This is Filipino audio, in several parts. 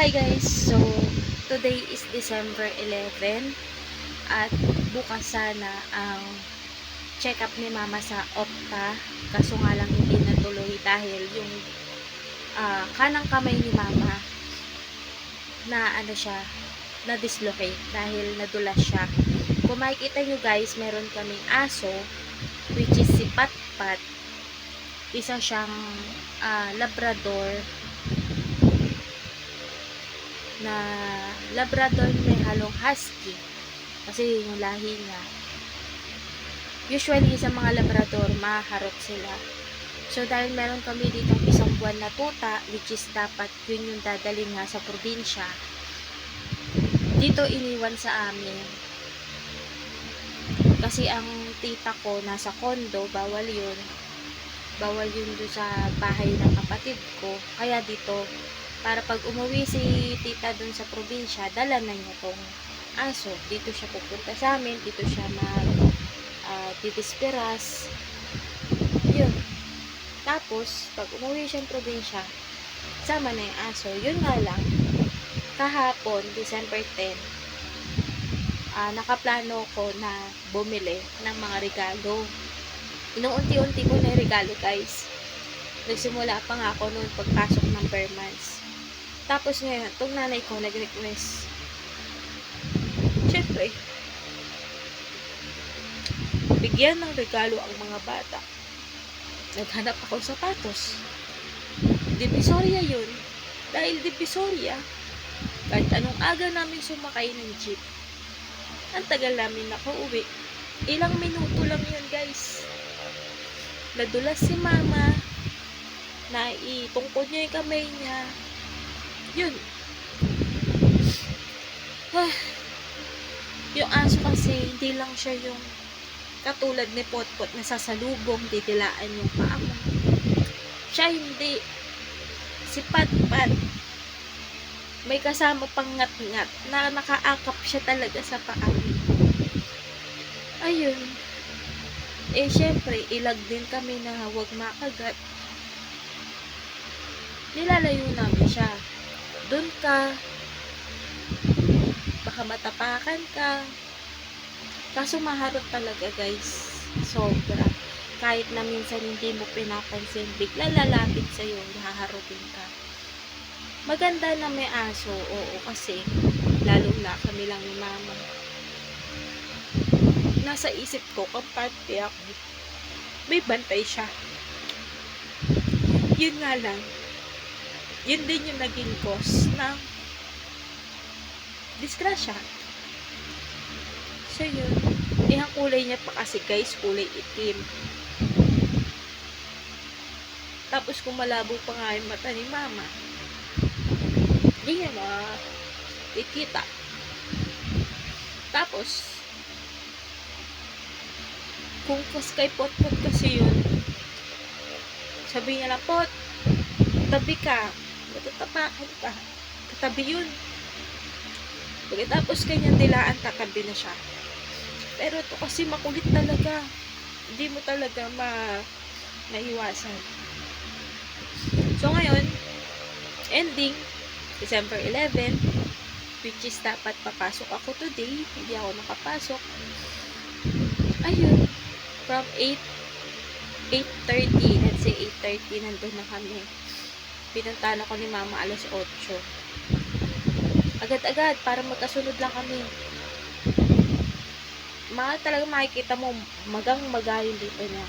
Hi guys! So, today is December 11 at bukas sana ang check-up ni Mama sa Opta. Kaso nga lang hindi natuloy dahil yung kanang kamay ni Mama na na-dislocate dahil nadulas siya. Kung makikita nyo guys, meron kaming aso which is si Patpat. Isa siyang Labrador na Labrador may halong husky kasi yung lahi niya. Usually sa mga Labrador maharot sila. So dahil meron kami dito isang buwan na tuta, which is dapat yun yung dadalhin nga sa probinsya, dito iniwan sa amin kasi ang tita ko nasa condo, bawal yun doon sa bahay ng kapatid ko, kaya dito para pag umuwi si tita dun sa probinsya, dala na niya tong aso. Dito siya pupunta sa amin, dito siya titispiras. Yun. Tapos, pag umuwi siyang probinsya, sama na yung aso. Yun nga lang, kahapon, December 10, nakaplano ko na bumili ng mga regalo. Inuunti-unti ko na yung regalo, guys. Nagsimula pa nga ako noon pagpasok ng bare months. Tapos ngayon, itong nanay ko nag-request. Siyempre, bigyan ng regalo ang mga bata. Naghanap ako ng sapatos. Divisoria yun. Dahil Divisoria, kahit anong aga namin sumakay ng jeep, ang tagal namin nakauwi. Ilang minuto lang yun, guys. Nadulas si Mama, naitungkod niya yung kamay niya. Yun. Yung aso kasi, hindi lang siya yung katulad ni Potpot na sasalubong, didilaan yung paa mo. Siya hindi. Si Patpat, may kasama pang ngat-ngat na nakaakap siya talaga sa paa. Ayun. Syempre, ilag din kami na huwag makagat. Nilalayo namin siya. Doon ka, baka matapakan ka. Kaso maharot talaga, guys. Sobra. Kahit na minsan hindi mo pinapansin, bigla lalapit sa'yo, nahaharutin ka. Maganda na may aso, oo, kasi lalo na kami lang ni Mama. Nasa isip ko, kapante ako, may bantay siya. Yun nga lang, yun din yung naging cause ng disgrasya. So yun, ang kulay niya pa kasi guys, kulay itim. Tapos kung malabo pa nga yung mata ni Mama, hindi niya makikita. Tapos, kung kay Potpot kasi yun, sabi niya lang, Pot, tabi ka, matatapakan ka, katabi yun. Pagkatapos kanyang dilaan, tatabi na siya. Pero ito kasi makulit talaga, hindi mo talaga maiwasan. So ngayon, ending December 11, which is dapat papasok ako today, hindi ako nakapasok. Ayun, from 8:30, let's say 8:30, nandun na kami. Pinuntahan ako ni Mama alas 8. Agad-agad, para magkasunod lang kami. Talaga makikita mo, magang-magayon dito niya.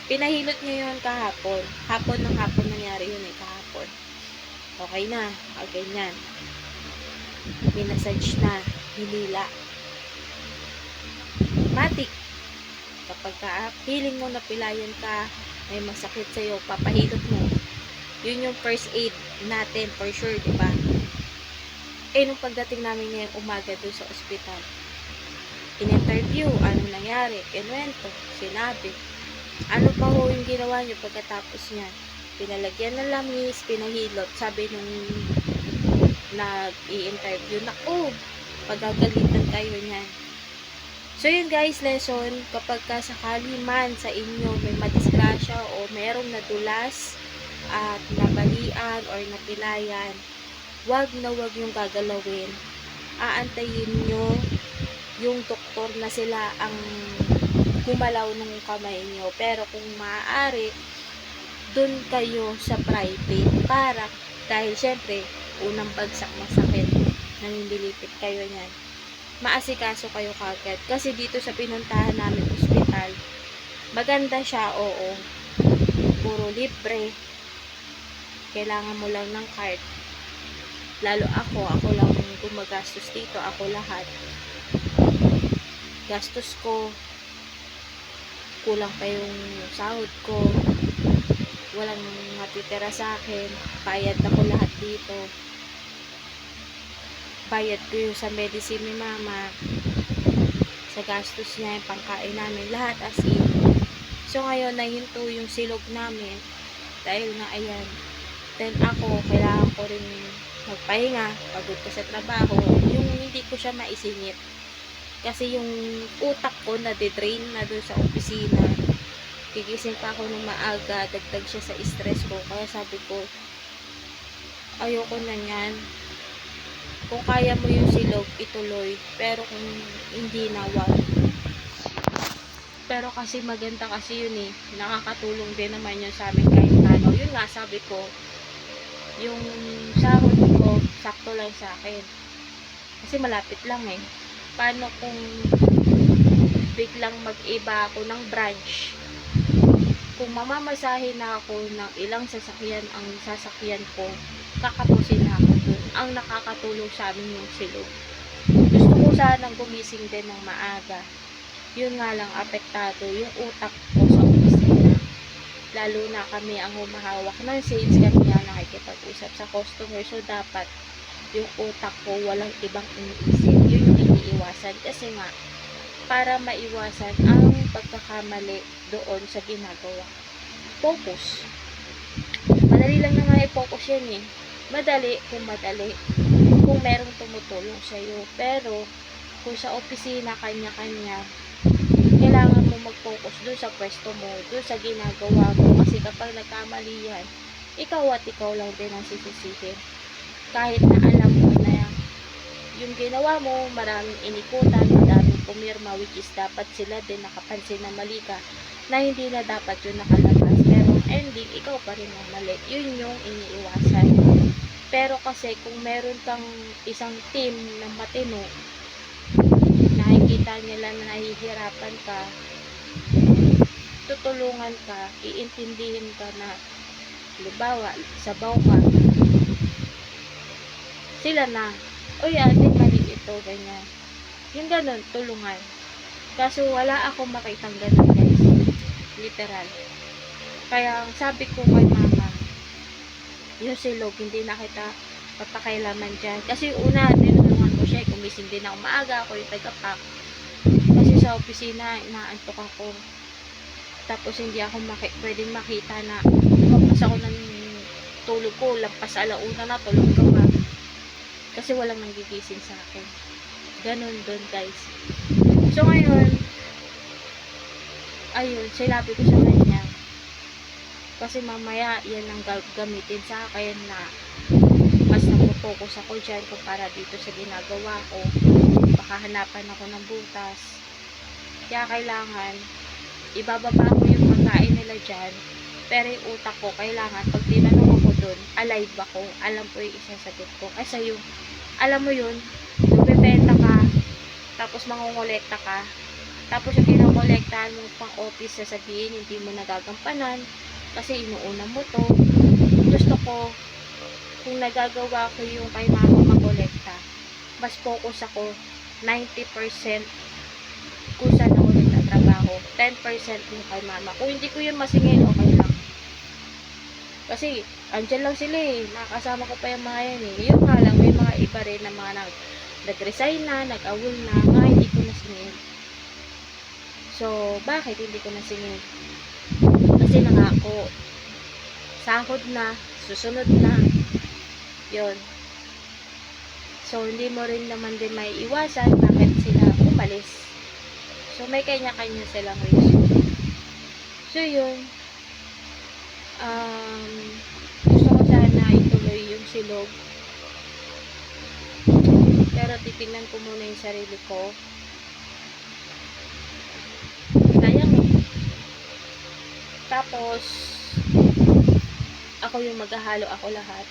Pinahilot niya yun kahapon. Hapon nangyari yun kahapon. Okay na, ganyan. Minasage na, hinila. Matik. Kapag feeling mo na pilayan ka, may masakit sa'yo, papahilot mo. Yun yung first aid natin, for sure, diba? Nung pagdating namin ngayong umaga doon sa ospital, in-interview, anong nangyari, kinuwento, sinabi. Ano pa ho yung ginawa nyo pagkatapos niyan? Pinalagyan ng lamis, pinahilot, sabi nung nag-i-interview, naku, pagagalitan kayo niyan. So yun guys, lesson, kapag sakali man sa inyo may madisgrasya o merong nadulas, at nabalian or napilayan, wag na wag yung gagalawin. Aantayin nyo yung doktor na sila ang gumalaw ng kamay nyo. Pero kung maaari, dun kayo sa private para, dahil syempre, unang bagsak na sakit, nanginilipit kayo niyan, maasikaso kayo kagad. Kasi dito sa pinuntahan namin ospital, maganda siya, oo, puro libre, kailangan mo lang ng card. Lalo ako lang gumagastos dito, ako lahat. Gastos ko, kulang pa yung sahod ko, walang matitira sa akin, bayad ako lahat dito. Bayad ko yung sa medicine ni mama, sa gastos niya, yung pangkain namin, lahat as in. So ngayon, nahinto yung silog namin, dahil nga ayan, then ako, kailangan ko rin magpahinga, pagod ko sa trabaho, yung hindi ko siya maisingit. Kasi yung utak ko na-drain na doon sa opisina. Gigising pa ako ng maaga, dagdag siya sa stress ko. Kaya sabi ko, ayoko na yan. Kung kaya mo yung silog, ituloy. Pero kung hindi na, wag. Pero kasi maganda kasi yun eh. Nakakatulong din naman yun sa amin kahit ano. Yun nga, sabi ko, yung sahod ko, sakto lang sa akin. Kasi malapit lang eh. Paano kung biglang mag-iba ako ng branch? Kung mamamasahin na ako ng ilang sasakyan ang sasakyan ko, kakapusin na ako dun. Ang nakakatulong sa amin yung silog. Gusto ko sanang gumising din ng maaga. Yun nga lang, apektado yung utak ko sa opisina. Lalo na kami ang humahawak ng sales, kami nga nakikipag-usap sa customer. So dapat yung utak ko walang ibang iniisip. Yun yung iniiwasan. Kasi nga, para maiwasan ang pagkakamali doon sa ginagawa. Focus. Madali lang naman i-focus yan eh. Madali kung madali. Kung merong tumutulong sa'yo. Pero, kung sa opisina, kanya-kanya, kailangan mo mag-focus doon sa pwesto mo, doon sa ginagawa mo. Kasi kapag nagkamali yan, ikaw at ikaw lang din ang sisisihin. Kahit na alam mo na yung ginawa mo, maraming inikutan, maraming pumirma, which is dapat sila din nakapansin na mali ka, na hindi na dapat yun nakalabas. Pero ending, ikaw pa rin ang mali. Yun yung iniiwasan. Pero kasi kung meron kang isang team na matino, nakikita nila na nahihirapan ka, tutulungan ka, iintindihin ka na, halimbawa, sabaw ka, sila na, uy ate, mali ito, ganyan. Yung ganun, tulungan. Kaso wala akong makitang ganun, guys. Literal. Kaya sabi ko kay mama, yung silog, hindi na kita papakailaman dyan. Kasi una, tinulungan ko siya, kumising din ako maaga, ako yung tagapak. Kasi sa opisina, inaantok ako. Tapos hindi ako pwedeng makita na lumagpas ako ng tulog ko, lampas alauna na, tulog ka pa. Kasi walang nanggigising sa akin. Ganun dun, guys. So, ngayon, ayun, sinabi ko sa kanya. Kasi mamaya, yan ang gagamitin sa akin na mas nagpo-focus ako dyan kumpara dito sa ginagawa ko. Baka hanapan ako ng butas. Kaya kailangan, ibababa ko yung pagkain nila dyan. Pero yung utak ko, kailangan, pag tinanong ako dun, alive ako. Alam ko yung isasagot ko. Kasi yung, alam mo yun, nagbebenta ka, tapos mangongolekta ka, tapos yung kinongolektahan mo pang office, sasabihin, hindi mo nagagampanan, kasi inuuna mo to. Gusto ko, kung nagagawa ko yung kay mama magolekta, mas focus ako, 90% kung saan ako nagtatrabaho, 10% yung kay mama. Kung hindi ko yun masingil, okay lang. Kasi, andyan lang sila eh. Nakakasama ko pa yung mga yan eh. Yung nga lang, may mga iba rin na mga nag-resign na, nag-awol na, mga hindi ko nasingil. So, bakit hindi ko nasingil? Kasi nangako, sahod na, susunod na, yun. So, hindi mo rin naman din may iwasan bakit sila umalis. So, may kanya-kanya silang reason. So, yun. matulog. Pero titignan ko muna yung sarili ko. Sayang eh. Tapos, ako yung maghahalo, ako lahat.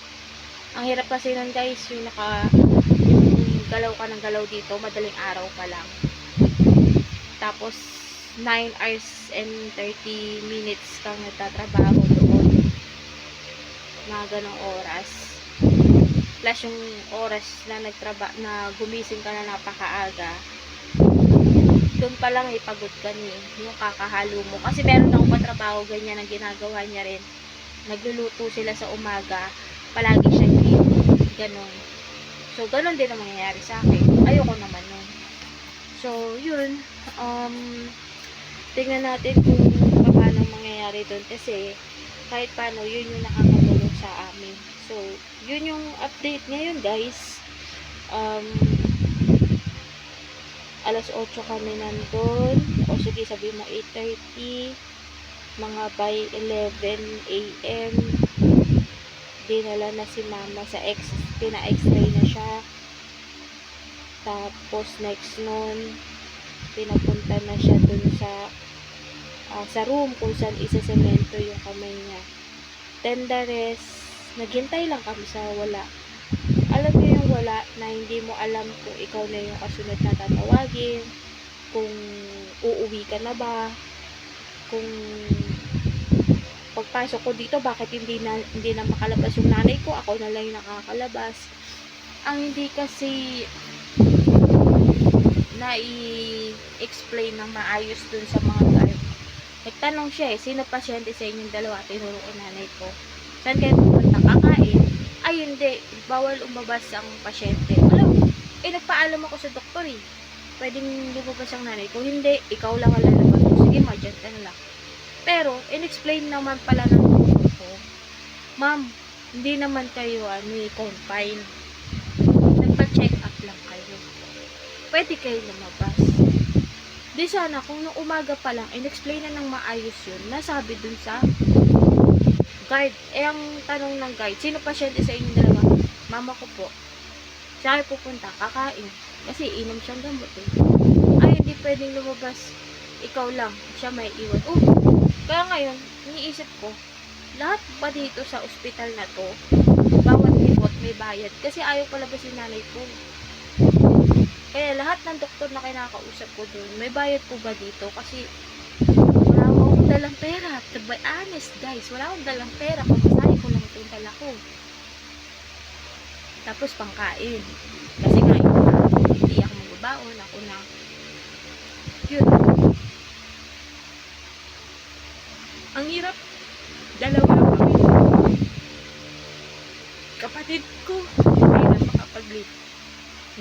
Ang hirap kasi nun guys, yung galaw ka ng galaw dito, madaling araw pa lang. Tapos, 9 hours and 30 minutes kang nagtatrabaho doon. Mga ganong oras. Plus yung oras na na gumising ka na napakaaga. Doon pa lang pagod ka ni yung kakahalo mo. Kasi meron akong katrabaho ganyan ang ginagawa niya rin. Nagluluto sila sa umaga. Palagi siya game. Ganon. So, ganon din ang mangyayari sa akin. Ayoko naman nun. So, yun. Tingnan natin kung paano mangyayari doon. Kasi, kahit paano, yun yung nakakatulong sa amin. So, yun yung update ngayon, guys. Alas 8 kami nandun. O sige, sabi mo 8:30. Mga by 11 a.m. Dinala na si mama sa pina-x-ray na siya. Tapos, next nun, pinapunta na siya dun sa room kung saan isasemento yung kamay niya. Then the rest, naghintay lang kami sa wala. Alam niyo yung wala na hindi mo alam kung ikaw na yung kasunod na tatawagin, kung uuwi ka na ba, kung pagpasok ko dito bakit hindi na makalabas yung nanay ko, ako na lang yung nakakalabas. Ang hindi kasi na-i-explain ng maayos dun sa mga guard. Nagtanong siya sino pasyente sa inyong dalawa? Tinuro ko nanay ko. Saan kayo pupunta? Kakain? Ay hindi, bawal umabas ang pasyente. Alam, nagpaalam ako sa doktor eh. Pwedeng lumabas ang nanay ko. Hindi, ikaw lang ang lalabas. Sige ma, dyan ka na lang. Pero, in-explain naman pala ng doktor ko, ma'am, hindi naman kayo confine. Nagpa-check up lang kayo. Pwede kayo lumabas. Di sana, kung nung umaga pa lang, in-explain na ng maayos yun, nasabi dun sa guard. Ang tanong ng guard, sino pasyente sa inyong dalawa? Mama ko po. Siya kayo pupunta, kakain. Kasi inom siyang gamot eh. Ay, hindi pwedeng lumabas. Ikaw lang, siya may iwan. Kaya ngayon, iniisip ko, lahat ba dito sa ospital na to, bawat report may bayad? Kasi ayaw palabas yung nanay ko. Kaya lahat ng doktor na kinakausap ko doon, may bayad po ba dito? Kasi wala akong dalang pera. To be honest guys, wala akong dalang pera. Pamasahe ko lang itong dala ko. Tapos pangkain. Kasi nga, hindi ako magbabaon. Ako na. Yun. Ang hirap. Dalawa lang kami. Kapatid ko, hindi na makapag-live.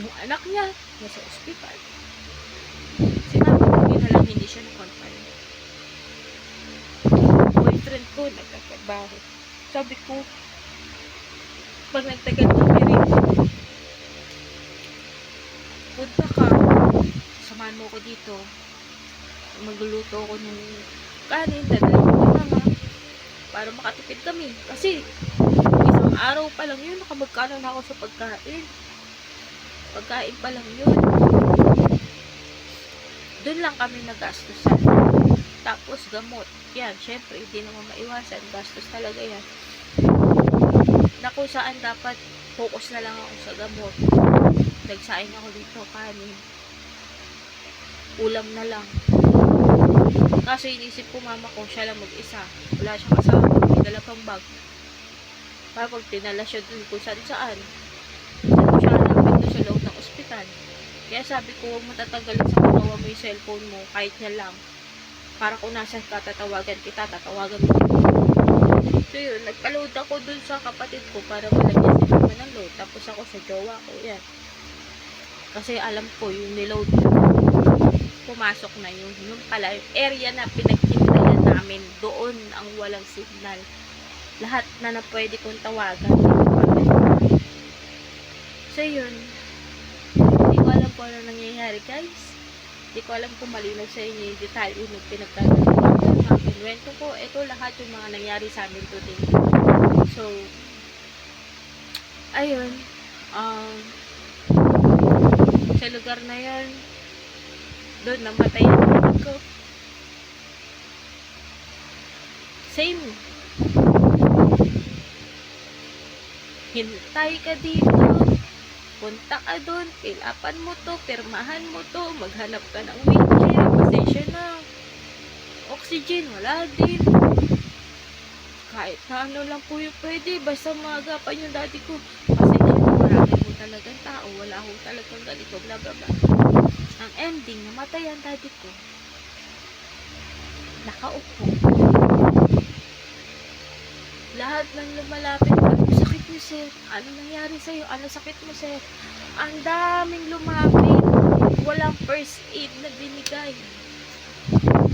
Yung anak niya, nasa ospital. Si mama, hindi siya na-confine. Boyfriend ko, nagkakabaho. Sabi ko, pag nagtagal kami rin, punta ka, samahan mo ko dito. Magluluto ko ng kanin, dadalhin ko mama, para makatipid kami. Kasi, isang araw pa lang yun, nakamagkano na ako sa pagkain. Pagkain pa lang yun. Doon lang kami nagastusan. Tapos gamot. Yan, syempre, hindi naman maiwasan. Gastos talaga yan. Na kung saan dapat focus na lang ako sa gamot. Nagsaing ako dito, kanin. Ulam na lang. Kaso inisip ko mama ko, siya lang mag-isa. Wala siyang kasama. May dala pang bag. Para pag tinala siya dun kung saan saan. Siya hanapin doon sa loob ng ospital. Kaya sabi ko, huwag mo tatagalin sa katawan mo yung cellphone mo, kahit niya lang. Para kung nasa katatawagan kita, tatawagan mo. So yun, nagpa-load ako dun sa kapatid ko para malagyan si mama ng load. Tapos ako sa jowa ko, yan. Kasi alam ko, yung niload na, pumasok na yun. Yung pala, yung area na pinaghintayan namin, doon ang walang signal. Lahat na pwede kong tawagan. So yun, hindi ko alam po ano nangyayari guys. Hindi ko alam kung malinaw sa inyo yung detalye ng pinagkagawa ng mga kinwento ko. Ito lahat yung mga nangyari sa amin today. So, Ayun, um, sa lugar na yun, doon namatay ang kapatid ko. Same. Hintay ka dito. Punta ka doon. Pilapan mo to. Pirmahan mo to. Maghanap ka ng wheelchair. Pasensya na. Oxygen. Wala din. Kahit na ano lang po yung pwede. Basta maagapan yung daddy ko. Pasensya na. Marami po talagang tao. Wala ho talagang ganito. Bla bla bla. Ang ending, namatay ang daddy ko. Nakaupo. Lahat ng lumalapit, ano sakit mo sir? Ano nangyari sa'yo? Ano sakit mo sir? Ang daming lumapit. Walang first aid na binigay.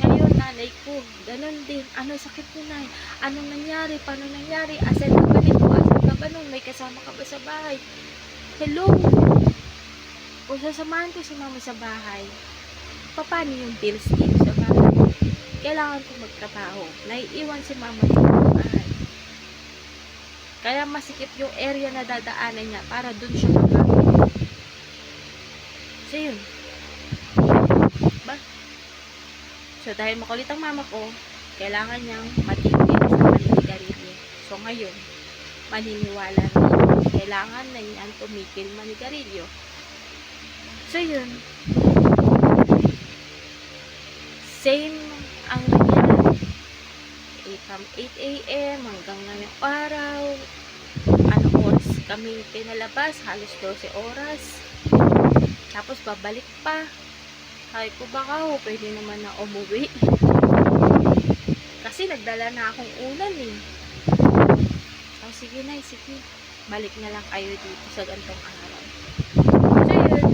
Ngayon, nanay ko, ganun din. Ano sakit mo nay? Ano nangyari? Paano nangyari? Asan ka ba nito? Asan ka ba nun? May kasama ka ba sa bahay? Hello? Kung sasamahan ko si mama sa bahay, paano yung bills dito sa bahay? Kailangan ko magtrabaho. Naiiwan si mama dito sa bahay. Kaya masikip yung area na dadaanan niya para dun siya makakita. So yun. Ba? So dahil makulit ang mama ko, kailangan niyang matigil sa manigarilyo. So ngayon, maniniwala na kailangan na niyan tumigil manigarilyo. So yun. Same ang nangyari. From 8 a.m. hanggang ngayong araw. Anong oras kami pinalabas? Halos 12 oras. Tapos babalik pa. Sabi ko baka pwede naman na umuwi. Kasi nagdala na akong ulan eh. Oh, sige na, sige. Balik na lang kayo dito sa gantong araw. So yun,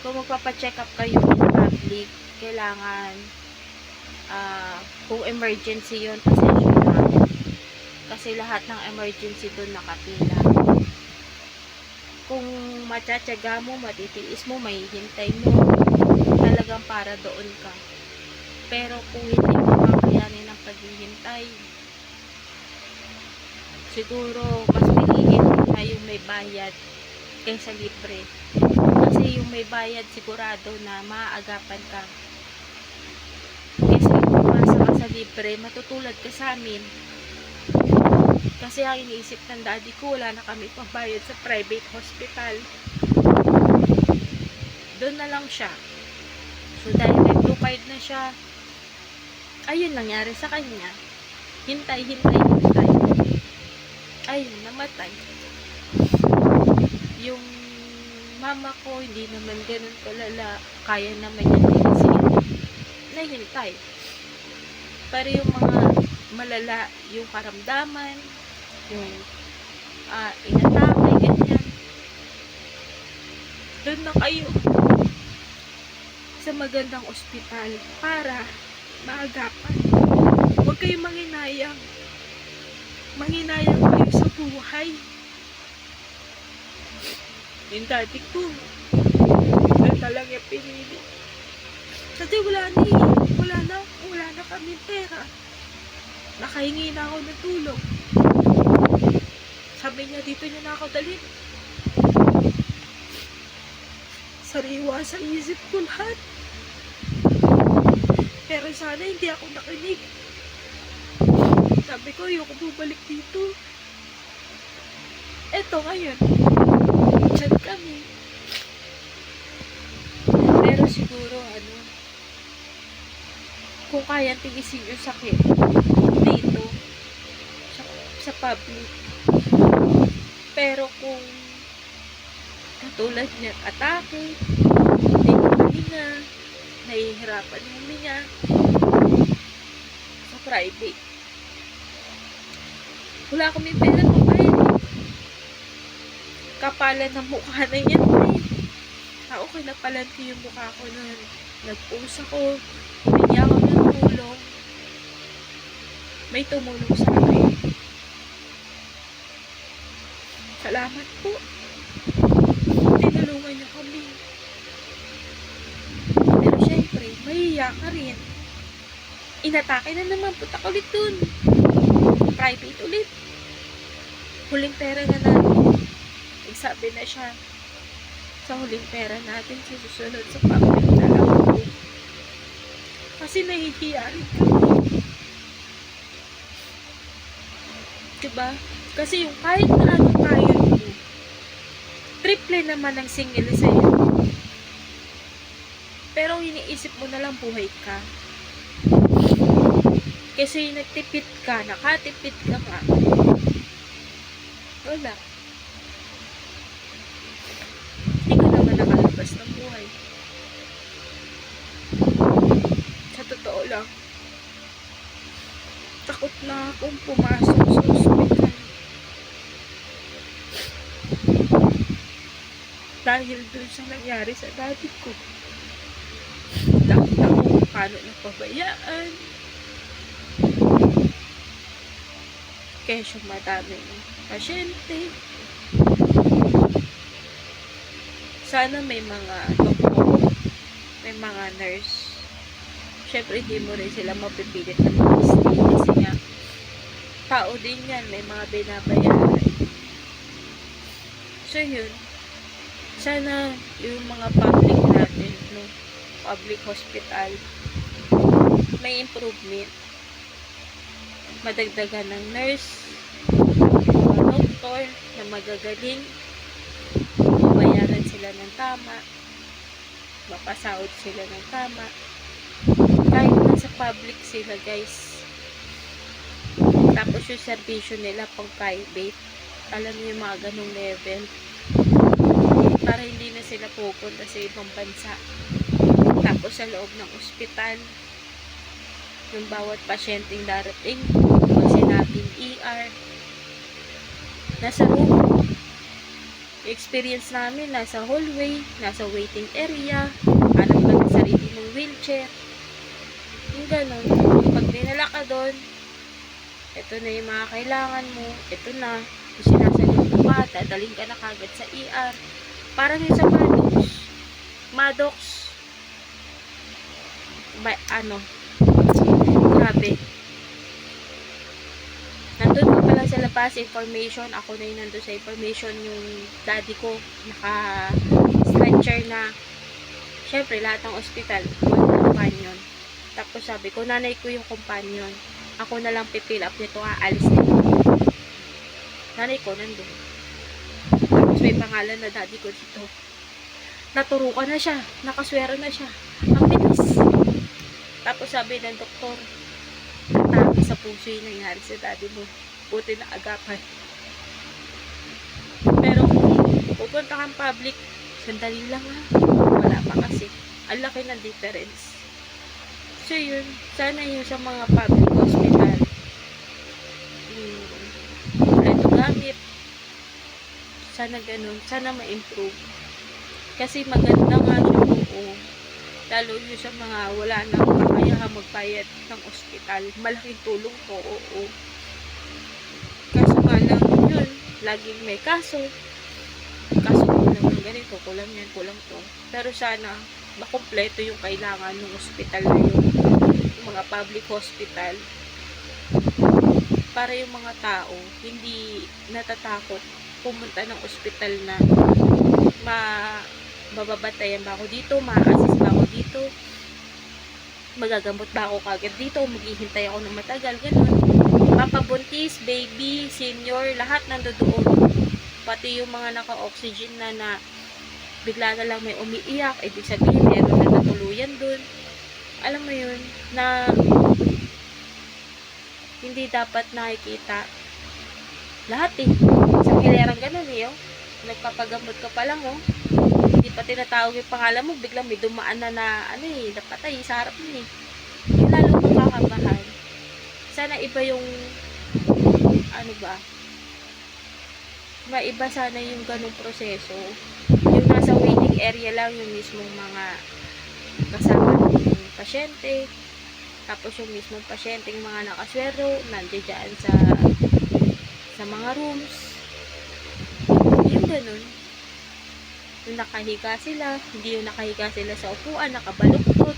kung magpapacheck up kayo in public, kailangan kung emergency yun, pasensya na. Kasi lahat ng emergency doon nakapila. Kung matsatsaga mo, matitiis mo, mahihintay mo, talagang para doon ka. Pero kung hindi mo makayanin ang paghihintay, siguro mas piliin mo na yung may bayad kaysa libre. Kasi yung may bayad sigurado na maaagapan ka. Kasi kung umasa ka sa libre, matutulad ka sa amin. Kasi ang iniisip ng daddy ko, wala na kami pambayad sa private hospital. Doon na lang siya. So dahil may blue card na siya, ayun nangyari sa kanya. Hintay. Ayun, namatay. Yung mama ko, hindi naman ganun kalala. Kaya naman yan din kasi nahintay. Pero yung mga malala, yung karamdaman, yung inatamay, ganyan. Doon na kayo sa magandang ospital para maagapan. Huwag kayong manginayang. Manginayang kayo sa buhay. Yung dati ko, na talaga pinili. Kasi wala na kami pera. Nakahingi na ako ng tulong. Sabi niya, dito niya na ako dalhin. Sariwa sa isip ko lahat. Pero sana hindi ako nakinig. Sabi ko, ayoko bumalik dito. Eto ngayon, dyan kami. Pero siguro, kung kaya tigisin yung sakit dito, sa public. Pero kung katulad niya, atake, hindi huminga, nahihirapan yung huminga, sa private. Wala kami pera ng bayad. Kapalan ng mukha na yan. Ako kinapalan ko yung mukha ko nun. Nag-post ako, humingi ako ng tulong. May tumulong sa akin. Salamat po. Tinulungan niyo kami. Pero syempre, mahiya ka rin. Inatake na naman. Punta ka ulit dun. Private ulit. huling pera na natin. Nagsabi na siya, sa huling pera natin, susunod sa public na lang ako. Kasi nahihiya rin kami. Diba? Kasi yung kahit na ano kaya mo, triple naman ang single sa'yo. Pero iniisip mo na lang buhay ka. Kasi nagtipid ka, nakatipid ka nga. Wala. Hindi ka naman nakalabas ng buhay. Sa totoo lang, takot na akong pumasok sa ospital. Dahil dun sa nangyari sa daddy ko. Takot ako kung paano napabayaan. Kesyo madaming pasyente. Sana may mga doktor, may mga nurse. Syempre, hindi mo rin sila mapipilit na mag-stay kasi nga, tao din yan, may mga binabayaran. So, yun. Sana yung mga public natin, no, public hospital, may improvement. Madagdagan ng nurse, mga doktor na magagaling, mabayaran sila ng tama, mapasahod sila ng tama. Kahit nasa public sila, guys. Tapos yung servisyo nila pang private, alam niyo yung mga ganong level, para hindi na sila pupunta sa ibang bansa. Tapos sa loob ng ospital, yung bawat pasyenteng darating, pag sinabing ER, nasa room. Experience namin, nasa hallway, nasa waiting area, hanap ka ng sarili mong wheelchair. Yung ganun. Pag dinala ka doon, ito na yung mga kailangan mo, ito na, yung sinasalit mo pa, dadaling ka na kagad sa ER. Parang yung sa Maddox, grabe. Nandun ko pala sa labas, information. Ako na yung nandun sa information. Yung daddy ko, naka-stretcher na. Syempre, lahat ng ospital, yung companion. Tapos sabi ko, nanay ko yung companion. Ako na lang pipill up nito, aalis nito. Nanay ko, nandun. Tapos may pangalan na daddy ko dito. Naturukan na siya. Nakaswero na siya. Ang bilis. Tapos sabi ng doktor, atake sa puso yung nangyari sa daddy mo. Buti na agapan. Pero pupunta kang public, sandali lang ha. Wala pa kasi. Ang laki ng difference. So yun, sana yun sa mga public hospital. Ito gamit. Sana ganun. Sana ma-improve. Kasi maganda nga siya, oo. Lalo yun sa mga wala nang kakayahan magbayad ng ospital. Malaking tulong po, oo. Kaso nga lang yun, laging may kaso. Kaso kulang ng ganito, kulang yan, kulang to. Pero sana, makumpleto yung kailangan ng ospital na yun. Yung mga public hospital. Para yung mga tao, hindi natatakot pumunta ng ospital na mababatayan ba ako dito, ma-assist ba ako dito, magagamot ba ako kagad dito, maghihintay ako ng matagal, gano'n. Papabuntis, baby, senior, lahat nandoon. Pati yung mga naka-oxygen na bigla na lang may umiiyak, ibig sabihin meron na natuluyan dun. Alam mo yun, na hindi dapat nakikita lahat eh. Sa hilerang ganun eh, oh. Nagpapagamot ka pa lang, oh. Hindi pa tinatawag yung pangalan mo, biglang may dumaan na napatay sa harap mo eh. Yung lalo makakabahan. Sana iba yung, maiba sana yung ganung proseso. Yung nasa waiting area lang, yung mismong mga kasama ng pasyente, tapos yung mismong pasyente, yung mga nakaswero, nandiyan dyan sa mga rooms. Yung ganun. Yung nakahiga sila, hindi yung nakahiga sila sa upuan, nakabaluktot,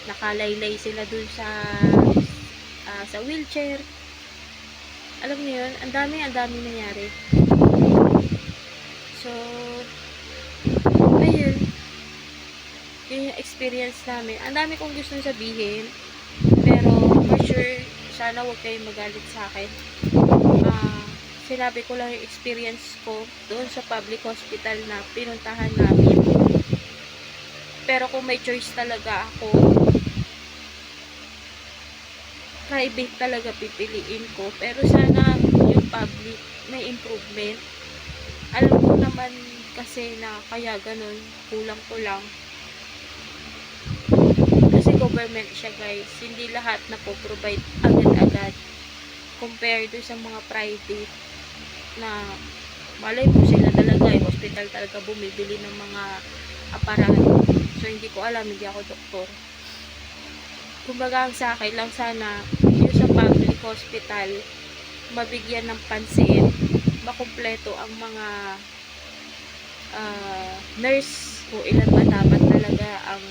nakalaylay sila dun sa wheelchair. Alam niyo yun, ang dami nangyari. So, ayun, yun yung experience namin. Ang dami kong gustong sabihin, pero for sure, sana huwag kayong magalit sa akin. Sinabi ko lang yung experience ko doon sa public hospital na pinuntahan namin. Pero kung may choice talaga ako, private talaga pipiliin ko. Pero sana yung public may improvement. Alam ko naman kasi na kaya ganun, kulang ko lang. Kasi government siya guys, hindi lahat na po provide agad-agad. Compared sa mga private na malay mo sila talaga, yung hospital talaga bumibili ng mga aparato. So hindi ko alam, hindi ako doktor. Kumbaga ang sa akin lang sana yung sa public hospital mabigyan ng pansin, makumpleto ang mga nurse, kung ilan ba dapat talaga ang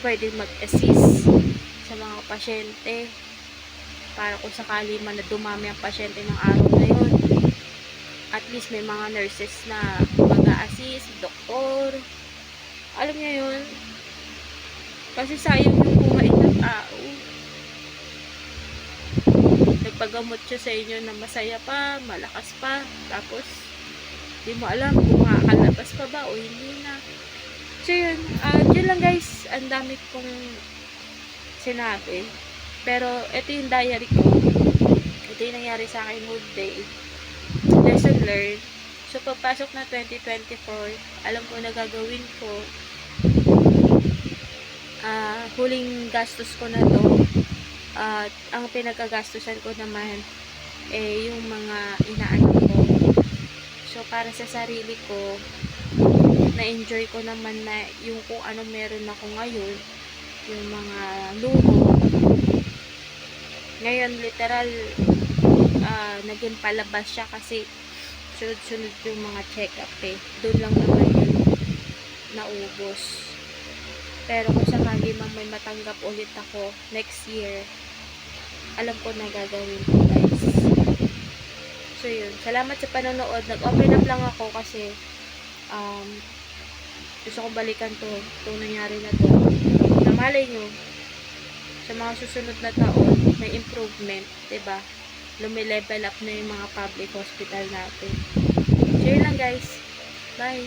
pwede mag-assist sa mga pasyente para kung sakali man na dumami ang pasyente ng araw na yun, at least may mga nurses na mag-a-assist, doktor, alam niya yun, kasi sayang yung buhay ng tao. Nagpagamot siya sa inyo na masaya pa, malakas pa, tapos di mo alam kung makakalabas pa ba o hindi na. So yun, yun lang guys, ang dami kong sinabi, pero ito yung diary ko, ito yung nangyari sa akin whole day, lesson learned. So papasok na 2024, alam ko na gagawin ko, huling gastos ko na to, at ang pinagkagastusan ko naman yung mga inaanak ko. So para sa sarili ko, na-enjoy ko naman na yung kung ano meron ako ngayon, yung mga luho. Ngayon literal naging palabas siya kasi sunod-sunod yung mga check-up doon lang naman yun naubos. Pero kung sakali mang may matanggap ulit ako next year, alam ko na gagawin ko guys. So yun, salamat sa panonood. Nag-open up lang ako kasi gusto kong balikan itong nangyari na to, na malay nyo sa mga susunod na taon may improvement, diba? Lumi-level up na yung mga public hospital natin. So yun lang guys, bye.